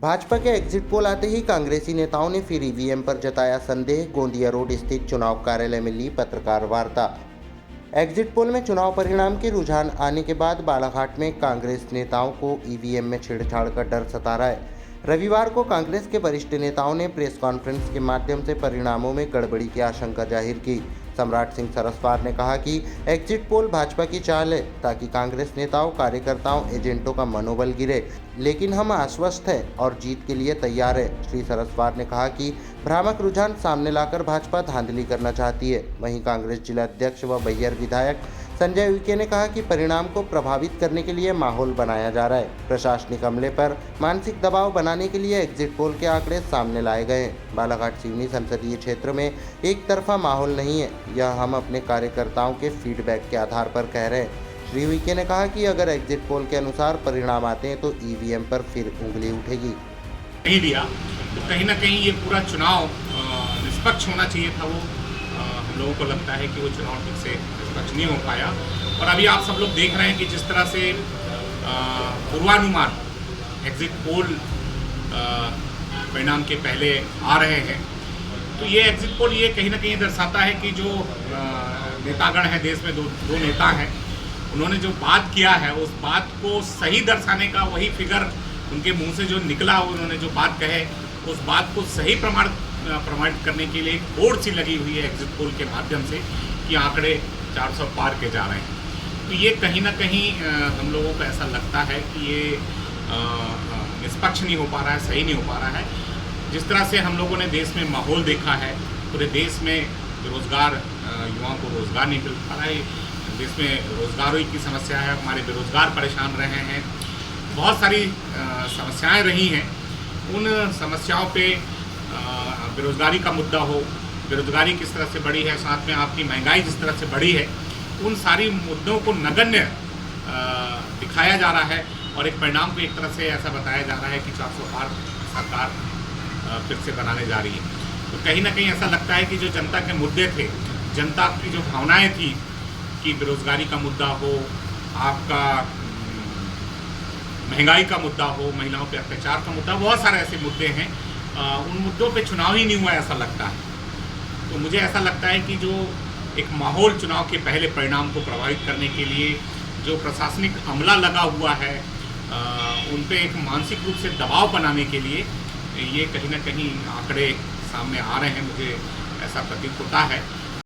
भाजपा के exit poll आते ही कांग्रेसी नेताओं ने फिर ईवीएम पर जताया संदेह। गोंदिया रोड स्थित चुनाव कार्यालय में ली पत्रकार वार्ता। एग्जिट पोल में चुनाव परिणाम के रुझान आने के बाद बालाघाट में कांग्रेस नेताओं को ईवीएम में छेड़छाड़ का डर सता रहा है। रविवार को कांग्रेस के वरिष्ठ नेताओं ने प्रेस कॉन्फ्रेंस के माध्यम से परिणामों में गड़बड़ी की आशंका जाहिर की। सम्राट सिंह सरस्वार ने कहा कि एग्जिट पोल भाजपा की चाल है ताकि कांग्रेस नेताओं, कार्यकर्ताओं, एजेंटों का मनोबल गिरे, लेकिन हम आश्वस्त हैं और जीत के लिए तैयार है। श्री सरस्वार ने कहा कि भ्रामक रुझान सामने लाकर भाजपा धांधली करना चाहती है। वहीं कांग्रेस जिला अध्यक्ष व बैहर विधायक संजय उइके ने कहा कि परिणाम को प्रभावित करने के लिए माहौल बनाया जा रहा है। प्रशासनिक अमले पर मानसिक दबाव बनाने के लिए एग्जिट पोल के आंकड़े सामने लाए गए हैं। बालाघाट सिवनी संसदीय क्षेत्र में एक तरफा माहौल नहीं है, यह हम अपने कार्यकर्ताओं के फीडबैक के आधार पर कह रहे हैं। श्री उइके ने कहा कि अगर एग्जिट पोल के अनुसार परिणाम आते हैं तो ईवीएम पर फिर उंगली उठेगी। नहीं दिया तो कहीं ना कहीं ये पूरा चुनाव निष्पक्ष होना चाहिए था। वो हम लोगों को लगता है कि वो चुनाव ठीक से निष्पक्ष नहीं हो पाया। और अभी आप सब लोग देख रहे हैं कि जिस तरह से पूर्वानुमान एग्जिट पोल परिणाम के पहले आ रहे हैं, तो ये एग्जिट पोल ये कहीं ना कहीं दर्शाता है कि जो नेतागण हैं देश में, दो नेता हैं, उन्होंने जो बात किया है उस बात को सही दर्शाने का वही फिगर उनके मुंह से जो निकला, उन्होंने जो बात कहे उस बात को सही प्रमाणित करने के लिए होड़ सी लगी हुई है एग्जिट पोल के माध्यम से कि आंकड़े 400 पार के जा रहे हैं। तो ये कहीं ना कहीं हम लोगों को ऐसा लगता है कि ये निष्पक्ष नहीं हो पा रहा है, सही नहीं हो पा रहा है। जिस तरह से हम लोगों ने देश में माहौल देखा है, पूरे देश में बेरोजगार युवाओं को रोजगार नहीं मिल पा रहा है, देश में रोजगारों की समस्या है, हमारे बेरोजगार परेशान रहे हैं, बहुत सारी समस्याएं रही हैं। उन समस्याओं पे बेरोजगारी का मुद्दा हो, बेरोजगारी किस तरह से बढ़ी है, साथ में आपकी महंगाई जिस तरह से बढ़ी है, उन सारी मुद्दों को नगण्य दिखाया जा रहा है और एक परिणाम को एक तरह से ऐसा बताया जा रहा है कि 400 पार सरकार फिर से बनाने जा रही है। तो कहीं ना कहीं ऐसा लगता है कि जो जनता के मुद्दे थे, जनता की जो भावनाएं थी कि बेरोजगारी का मुद्दा हो, आपका महंगाई का मुद्दा हो, महिलाओं पे अत्याचार का मुद्दा, बहुत सारे ऐसे मुद्दे हैं, उन मुद्दों पे चुनाव ही नहीं हुआ ऐसा लगता है। तो मुझे ऐसा लगता है कि जो एक माहौल चुनाव के पहले परिणाम को प्रभावित करने के लिए जो प्रशासनिक अमला लगा हुआ है, उन पे एक मानसिक रूप से दबाव बनाने के लिए ये कहीं ना कहीं आंकड़े सामने आ रहे हैं, मुझे ऐसा प्रतीत होता है।